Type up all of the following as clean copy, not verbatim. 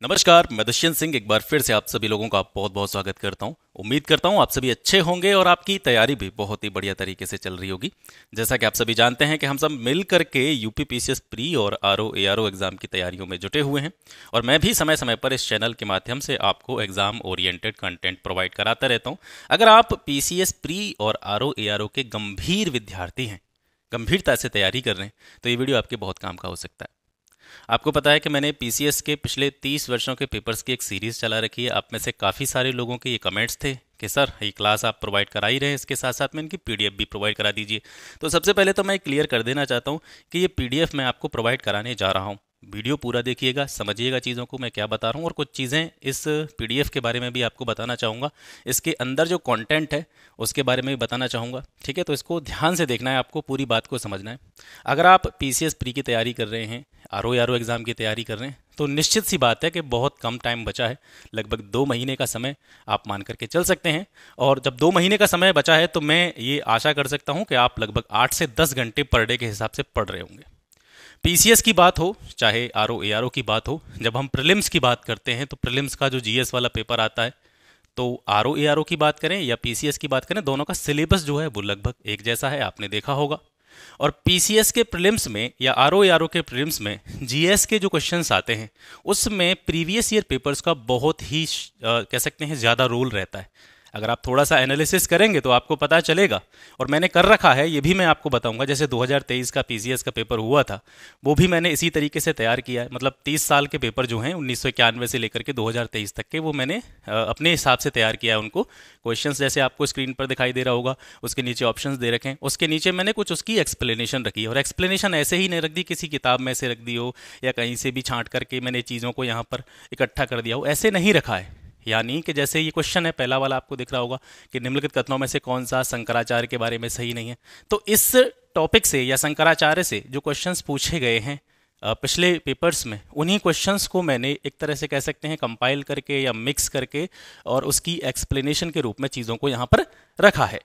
नमस्कार, मैं दुष्यंत सिंह एक बार फिर से आप सभी लोगों का बहुत बहुत स्वागत करता हूं। उम्मीद करता हूं आप सभी अच्छे होंगे और आपकी तैयारी भी बहुत ही बढ़िया तरीके से चल रही होगी। जैसा कि आप सभी जानते हैं कि हम सब मिल करके यूपी पीसीएस प्री और आरओ एआरओ एग्जाम की तैयारियों में जुटे हुए हैं और मैं भी समय समय पर इस चैनल के माध्यम से आपको एग्जाम ओरिएंटेड कंटेंट प्रोवाइड कराता रहता हूँ। अगर आप पीसीएस प्री और आरओ एआरओ के गंभीर विद्यार्थी हैं, गंभीरता से तैयारी कर रहे हैं, तो ये वीडियो आपके बहुत काम का हो सकता है। आपको पता है कि मैंने पीसीएस के पिछले 30 वर्षों के पेपर्स की एक सीरीज़ चला रखी है। आप में से काफ़ी सारे लोगों के ये कमेंट्स थे कि सर ये क्लास आप प्रोवाइड करा ही रहे हैं, इसके साथ साथ में इनकी पीडीएफ भी प्रोवाइड करा दीजिए। तो सबसे पहले तो मैं क्लियर कर देना चाहता हूँ कि ये पीडीएफ मैं आपको प्रोवाइड कराने जा रहा हूँ। वीडियो पूरा देखिएगा, समझिएगा चीज़ों को मैं क्या बता रहा हूँ और कुछ चीज़ें इस पीडीएफ के बारे में भी आपको बताना चाहूँगा। इसके अंदर जो कंटेंट है उसके बारे में भी बताना चाहूँगा। ठीक है, तो इसको ध्यान से देखना है, आपको पूरी बात को समझना है। अगर आप पीसीएस प्री की तैयारी कर रहे हैं, आरओ एआरओ एग्ज़ाम की तैयारी कर रहे हैं, तो निश्चित सी बात है कि बहुत कम टाइम बचा है। लगभग 2 महीने का समय आप मान करके चल सकते हैं। और जब 2 महीने का समय बचा है तो मैं ये आशा कर सकता हूँ कि आप लगभग 8 से 10 घंटे पर डे के हिसाब से पढ़ रहे होंगे। पीसीएस की बात हो चाहे आरओ एआरओ की बात हो, जब हम प्रीलिम्स की बात करते हैं तो प्रीलिम्स का जो जीएस वाला पेपर आता है, तो आरओ एआरओ की बात करें या पीसीएस की बात करें, दोनों का सिलेबस जो है वो लगभग एक जैसा है, आपने देखा होगा। और पीसीएस के प्रीलिम्स में या आरओ एआरओ के प्रीलिम्स में जीएस के जो क्वेश्चंस आते हैं उसमें प्रीवियस ईयर पेपर्स का बहुत ही कह सकते हैं ज़्यादा रोल रहता है। अगर आप थोड़ा सा एनालिसिस करेंगे तो आपको पता चलेगा, और मैंने कर रखा है, ये भी मैं आपको बताऊंगा। जैसे 2023 का पीसीएस का पेपर हुआ था, वो भी मैंने इसी तरीके से तैयार किया है। मतलब 30 साल के पेपर जो हैं 1991 से लेकर के 2023 तक के, वो मैंने अपने हिसाब से तैयार किया है उनको। क्वेश्चंस जैसे आपको स्क्रीन पर दिखाई दे रहा होगा, उसके नीचे ऑप्शंस दे रखे हैं, उसके नीचे मैंने कुछ उसकी एक्सप्लेनेशन रखी है। और एक्सप्लेनेशन ऐसे ही नहीं रख दी किसी किताब में से रख दी हो या कहीं से भी छांट करके मैंने चीज़ों को यहाँ पर इकट्ठा कर दिया हो, ऐसे नहीं रखा है। यानी कि जैसे ये क्वेश्चन है पहला वाला, आपको दिख रहा होगा कि निम्नलिखित कथनों में से कौन सा शंकराचार्य के बारे में सही नहीं है। तो इस टॉपिक से या शंकराचार्य से जो क्वेश्चंस पूछे गए हैं पिछले पेपर्स में, उन्हीं क्वेश्चंस को मैंने एक तरह से कह सकते हैं कंपाइल करके या मिक्स करके और उसकी एक्सप्लेनेशन के रूप में चीज़ों को यहाँ पर रखा है।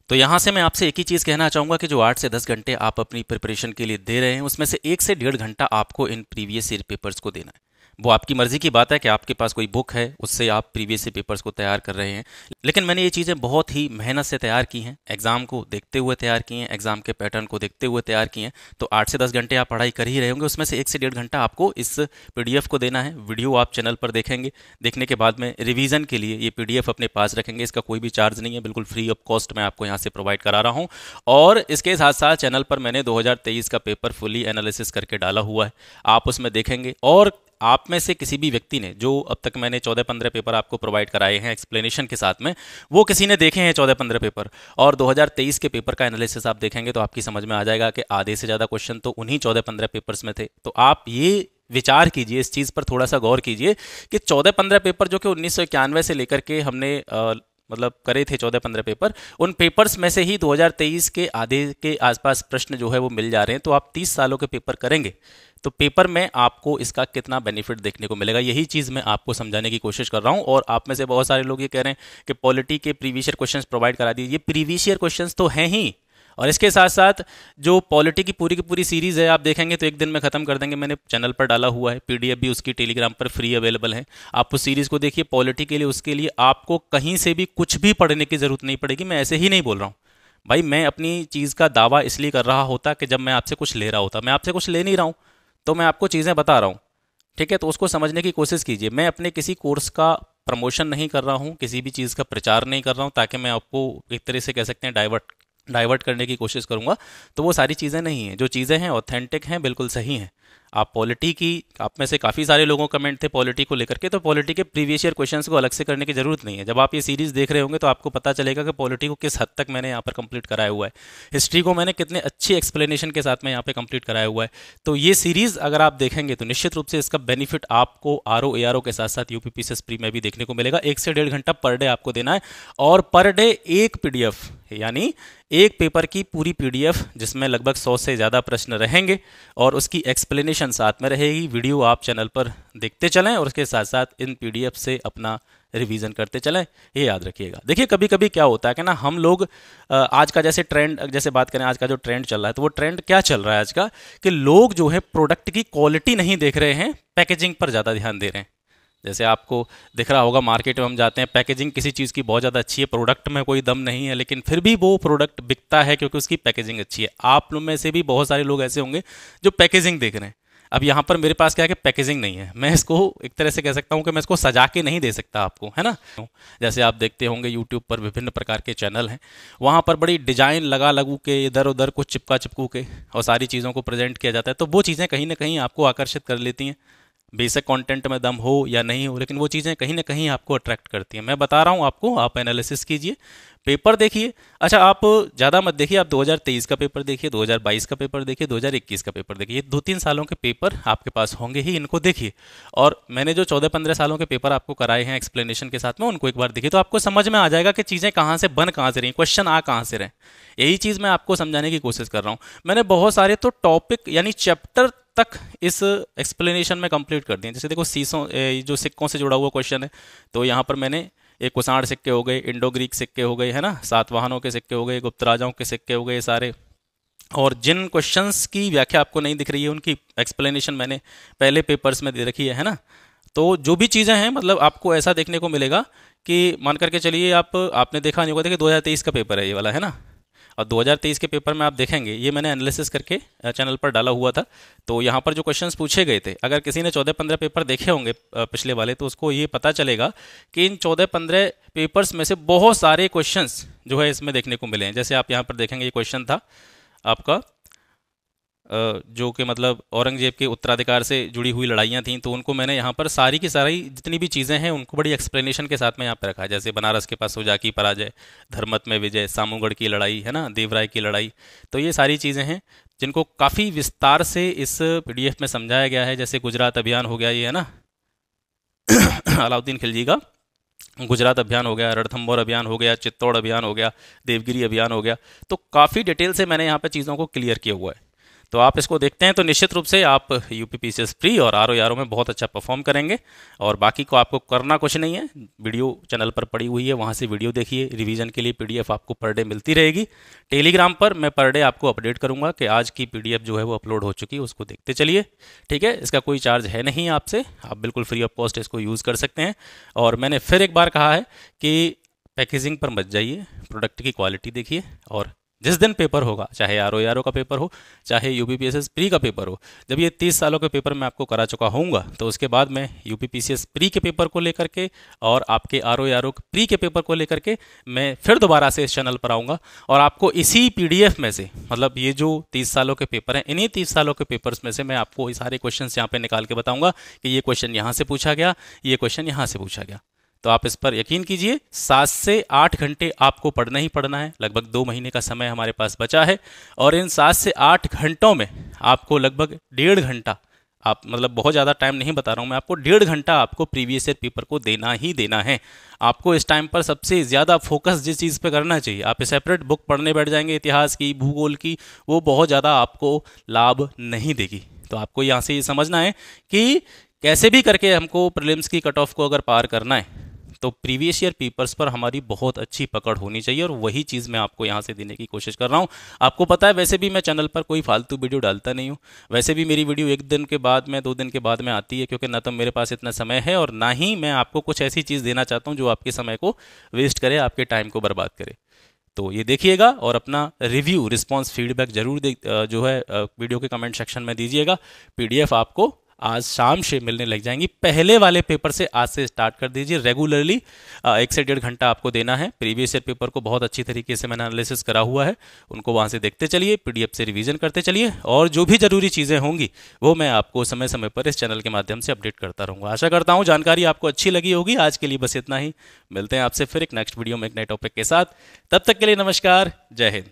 तो यहाँ से मैं आपसे एक ही चीज़ कहना चाहूँगा कि जो 8 से 10 घंटे आप अपनी प्रिपरेशन के लिए दे रहे हैं, उसमें से 1 से 1.5 घंटा आपको इन प्रीवियस ईयर पेपर्स को देना है। वो आपकी मर्जी की बात है कि आपके पास कोई बुक है उससे आप प्रीवियस ईयर पेपर्स को तैयार कर रहे हैं, लेकिन मैंने ये चीज़ें बहुत ही मेहनत से तैयार की हैं, एग्जाम को देखते हुए तैयार की हैं, एग्जाम के पैटर्न को देखते हुए तैयार की हैं। तो 8 से 10 घंटे आप पढ़ाई कर ही रहे होंगे, उसमें से 1 से 1.5 घंटा आपको इस पीडीएफ को देना है। वीडियो आप चैनल पर देखेंगे, देखने के बाद में रिवीजन के लिए ये पीडीएफ अपने पास रखेंगे। इसका कोई भी चार्ज नहीं है, बिल्कुल फ्री ऑफ कॉस्ट मैं आपको यहाँ से प्रोवाइड करा रहा हूँ। और इसके साथ साथ चैनल पर मैंने 2023 का पेपर फुली एनालिसिस करके डाला हुआ है, आप उसमें देखेंगे। और आप में से किसी भी व्यक्ति ने, जो अब तक मैंने 14-15 पेपर आपको प्रोवाइड कराए हैं एक्सप्लेनेशन के साथ में, वो किसी ने देखे हैं 14-15 पेपर और 2023 के पेपर का एनालिसिस आप देखेंगे तो आपकी समझ में आ जाएगा कि आधे से ज़्यादा क्वेश्चन तो उन्हीं 14-15 पेपर्स में थे। तो आप ये विचार कीजिए, इस चीज़ पर थोड़ा सा गौर कीजिए कि 14-15 पेपर जो कि 1991 से लेकर के हमने मतलब करे थे 14-15 पेपर, उन पेपर्स में से ही 2023 के आधे के आसपास प्रश्न जो है वो मिल जा रहे हैं। तो आप 30 सालों के पेपर करेंगे तो पेपर में आपको इसका कितना बेनिफिट देखने को मिलेगा, यही चीज़ मैं आपको समझाने की कोशिश कर रहा हूँ। और आप में से बहुत सारे लोग ये कह रहे हैं कि पॉलिटी के प्रीवियस ईयर क्वेश्चंस प्रोवाइड करा दीजिए। ये प्रीवियस ईयर क्वेश्चंस तो हैं ही, और इसके साथ साथ जो पॉलिटी की पूरी सीरीज़ है आप देखेंगे तो एक दिन में ख़त्म कर देंगे। मैंने चैनल पर डाला हुआ है, पीडीएफ भी उसकी टेलीग्राम पर फ्री अवेलेबल है। आप उस सीरीज़ को देखिए। पॉलिटी के लिए, उसके लिए आपको कहीं से भी कुछ भी पढ़ने की ज़रूरत नहीं पड़ेगी। मैं ऐसे ही नहीं बोल रहा हूँ भाई, मैं अपनी चीज़ का दावा इसलिए कर रहा होता कि जब मैं आपसे कुछ ले रहा होता। मैं आपसे कुछ ले नहीं रहा हूँ, तो मैं आपको चीज़ें बता रहा हूँ। ठीक है, तो उसको समझने की कोशिश कीजिए। मैं अपने किसी कोर्स का प्रमोशन नहीं कर रहा हूँ, किसी भी चीज़ का प्रचार नहीं कर रहा हूँ ताकि मैं आपको एक तरह से कह सकते हैं डाइवर्ट करने की कोशिश करूंगा। तो वो सारी चीज़ें नहीं हैं, जो चीज़ें हैं ऑथेंटिक हैं, बिल्कुल सही हैं। आप पॉलिटी की, आप में से काफ़ी सारे लोगों का कमेंट थे पॉलिटी को लेकर के, तो पॉलिटी के प्रीवियस ईयर क्वेश्चंस को अलग से करने की जरूरत नहीं है। जब आप ये सीरीज़ देख रहे होंगे तो आपको पता चलेगा कि पॉलिटी को किस हद तक मैंने यहाँ पर कंप्लीट कराया हुआ है, हिस्ट्री को मैंने कितने अच्छी एक्सप्लेनेशन के साथ में यहाँ पे कंप्लीट कराया हुआ है। तो ये सीरीज़ अगर आप देखेंगे तो निश्चित रूप से इसका बेनिफिट आपको आरओ एआरओ के साथ साथ यूपी पीसीएस प्री में भी देखने को मिलेगा। 1 से 1.5 घंटा पर डे आपको देना है, और पर डे एक पीडीएफ, यानी एक पेपर की पूरी पीडीएफ जिसमें लगभग 100 से ज़्यादा प्रश्न रहेंगे और उसकी एक्सप्लेनेशन साथ में रहेगी। वीडियो आप चैनल पर देखते चलें और उसके साथ साथ इन पीडीएफ से अपना रिवीजन करते चलें, ये याद रखिएगा। देखिए कभी कभी क्या होता है कि ना, हम लोग आज का जैसे ट्रेंड, जैसे बात करें आज का जो ट्रेंड चल रहा है, तो वो ट्रेंड क्या चल रहा है आज का, कि लोग जो है प्रोडक्ट की क्वालिटी नहीं देख रहे हैं, पैकेजिंग पर ज़्यादा ध्यान दे रहे हैं। जैसे आपको दिख रहा होगा मार्केट में हम जाते हैं, पैकेजिंग किसी चीज़ की बहुत ज़्यादा अच्छी है, प्रोडक्ट में कोई दम नहीं है, लेकिन फिर भी वो प्रोडक्ट बिकता है क्योंकि उसकी पैकेजिंग अच्छी है। आप लोग में से भी बहुत सारे लोग ऐसे होंगे जो पैकेजिंग देख रहे हैं। अब यहाँ पर मेरे पास क्या है कि पैकेजिंग नहीं है, मैं इसको एक तरह से कह सकता हूँ कि मैं इसको सजा के नहीं दे सकता आपको, है ना। जैसे आप देखते होंगे यूट्यूब पर विभिन्न प्रकार के चैनल हैं, वहाँ पर बड़ी डिजाइन लगा लगू के इधर उधर कुछ चिपका चिपकू के और सारी चीज़ों को प्रेजेंट किया जाता है, तो वो चीज़ें कहीं ना कहीं आपको आकर्षित कर लेती हैं। बेसिक कंटेंट में दम हो या नहीं हो, लेकिन वो चीज़ें कहीं ना कहीं आपको अट्रैक्ट करती हैं। मैं बता रहा हूँ आपको, आप एनालिसिस कीजिए, पेपर देखिए। अच्छा, आप ज़्यादा मत देखिए, आप 2023 का पेपर देखिए, 2022 का पेपर देखिए, 2021 का पेपर देखिए। ये 2-3 सालों के पेपर आपके पास होंगे ही, इनको देखिए। और मैंने जो 14-15 सालों के पेपर आपको कराए हैं एक्सप्लेनेशन के साथ में, उनको एक बार देखिए, तो आपको समझ में आ जाएगा कि चीज़ें कहाँ से बन कहाँ से रही, क्वेश्चन आ कहाँ से रहे। यही चीज़ मैं आपको समझाने की कोशिश कर रहा हूँ। मैंने बहुत सारे तो टॉपिक यानी चैप्टर तक इस एक्सप्लेनेशन में कंप्लीट कर दिए। जैसे देखो सीसों जो सिक्कों से जुड़ा हुआ क्वेश्चन है, तो यहाँ पर मैंने ये कुषाण सिक्के हो गए, इंडो ग्रीक सिक्के हो गए, है ना, सातवाहनों के सिक्के हो गए, गुप्त राजाओं के सिक्के हो गए सारे। और जिन क्वेश्चंस की व्याख्या आपको नहीं दिख रही है उनकी एक्सप्लेनेशन मैंने पहले पेपर्स में दे रखी है ना। तो जो भी चीज़ें हैं, मतलब आपको ऐसा देखने को मिलेगा कि मान करके चलिए आपने देखा नहीं होगा, देखिए 2023 का पेपर है ये वाला, है ना। और 2023 के पेपर में आप देखेंगे, ये मैंने एनालिसिस करके चैनल पर डाला हुआ था। तो यहाँ पर जो क्वेश्चंस पूछे गए थे, अगर किसी ने 14-15 पेपर देखे होंगे पिछले वाले, तो उसको ये पता चलेगा कि इन 14-15 पेपर्स में से बहुत सारे क्वेश्चंस जो है इसमें देखने को मिले हैं। जैसे आप यहाँ पर देखेंगे, ये क्वेश्चन था आपका जो कि मतलब औरंगजेब के उत्तराधिकार से जुड़ी हुई लड़ाइयाँ थीं, तो उनको मैंने यहाँ पर सारी की सारी जितनी भी चीज़ें हैं उनको बड़ी एक्सप्लेनेशन के साथ में यहाँ पर रखा है। जैसे बनारस के पास सुजा की पराजय, धर्मत में विजय, सामूगढ़ की लड़ाई, है ना, देवराय की लड़ाई। तो ये सारी चीज़ें हैं जिनको काफ़ी विस्तार से इस पीडीएफ में समझाया गया है। जैसे गुजरात अभियान हो गया, ये है ना अलाउद्दीन खिलजी का गुजरात अभियान हो गया, रणथंभौर अभियान हो गया, चित्तौड़ अभियान हो गया, देवगिरी अभियान हो गया। तो काफ़ी डिटेल से मैंने यहाँ पे चीज़ों को क्लियर किया हुआ है। तो आप इसको देखते हैं तो निश्चित रूप से आप यूपीपीसीएस प्री और आरओ में बहुत अच्छा परफॉर्म करेंगे। और बाकी को आपको करना कुछ नहीं है, वीडियो चैनल पर पड़ी हुई है, वहाँ से वीडियो देखिए। रिवीजन के लिए पीडीएफ आपको पर डे मिलती रहेगी। टेलीग्राम पर मैं पर डे आपको अपडेट करूँगा कि आज की पीडीएफ जो है वो अपलोड हो चुकी है, उसको देखते चलिए। ठीक है, इसका कोई चार्ज है नहीं आपसे, आप बिल्कुल फ्री ऑफ कॉस्ट इसको यूज़ कर सकते हैं। और मैंने फिर एक बार कहा है कि पैकेजिंग पर मत जाइए, प्रोडक्ट की क्वालिटी देखिए। और जिस दिन पेपर होगा, चाहे आरओ का पेपर हो, चाहे यूपीपीसीएस प्री का पेपर हो, जब ये 30 सालों के पेपर मैं आपको करा चुका होऊंगा, तो उसके बाद मैं यूपीपीसीएस प्री के पेपर को लेकर के और आपके आरओ प्री के पेपर को लेकर के मैं फिर दोबारा से इस चैनल पर आऊँगा और आपको इसी पीडीएफ में से, मतलब ये जो 30 सालों के पेपर हैं, इन्हीं 30 सालों के पेपर्स में से मैं आपको ये सारे क्वेश्चन यहाँ पर निकाल के बताऊँगा कि ये क्वेश्चन यहाँ से पूछा गया, ये क्वेश्चन यहाँ से पूछा गया। तो आप इस पर यकीन कीजिए, 7 से 8 घंटे आपको पढ़ना ही पढ़ना है। लगभग 2 महीने का समय हमारे पास बचा है और इन 7 से 8 घंटों में आपको लगभग 1.5 घंटा, आप मतलब बहुत ज़्यादा टाइम नहीं बता रहा हूँ मैं आपको, 1.5 घंटा आपको प्रीवियस ईयर पेपर को देना ही देना है। आपको इस टाइम पर सबसे ज़्यादा फोकस जिस चीज़ पे करना चाहिए, आप सेपरेट बुक पढ़ने बैठ जाएंगे इतिहास की, भूगोल की, वो बहुत ज़्यादा आपको लाभ नहीं देगी। तो आपको यहाँ से ये समझना है कि कैसे भी करके हमको प्रीलिम्स की कट ऑफ को अगर पार करना है, तो प्रीवियस ईयर पेपर्स पर हमारी बहुत अच्छी पकड़ होनी चाहिए और वही चीज़ मैं आपको यहाँ से देने की कोशिश कर रहा हूँ। आपको पता है, वैसे भी मैं चैनल पर कोई फालतू वीडियो डालता नहीं हूँ। वैसे भी मेरी वीडियो 1 दिन के बाद में, 2 दिन के बाद में आती है, क्योंकि ना तो मेरे पास इतना समय है और ना ही मैं आपको कुछ ऐसी चीज़ देना चाहता हूँ जो आपके समय को वेस्ट करे, आपके टाइम को बर्बाद करे। तो ये देखिएगा और अपना रिव्यू, रिस्पॉन्स, फीडबैक जरूर जो है वीडियो के कमेंट सेक्शन में दीजिएगा। पीडीएफ आपको आज शाम से मिलने लग जाएंगी। पहले वाले पेपर से आज से स्टार्ट कर दीजिए। रेगुलरली 1 से 1.5 घंटा आपको देना है। प्रीवियस ईयर पेपर को बहुत अच्छी तरीके से मैंने एनालिसिस करा हुआ है, उनको वहाँ से देखते चलिए, पीडीएफ से रिवीजन करते चलिए और जो भी ज़रूरी चीज़ें होंगी वो मैं आपको समय समय पर इस चैनल के माध्यम से अपडेट करता रहूँगा। आशा करता हूँ जानकारी आपको अच्छी लगी होगी। आज के लिए बस इतना ही, मिलते हैं आपसे फिर एक नेक्स्ट वीडियो में एक नए टॉपिक के साथ। तब तक के लिए नमस्कार, जय हिंद।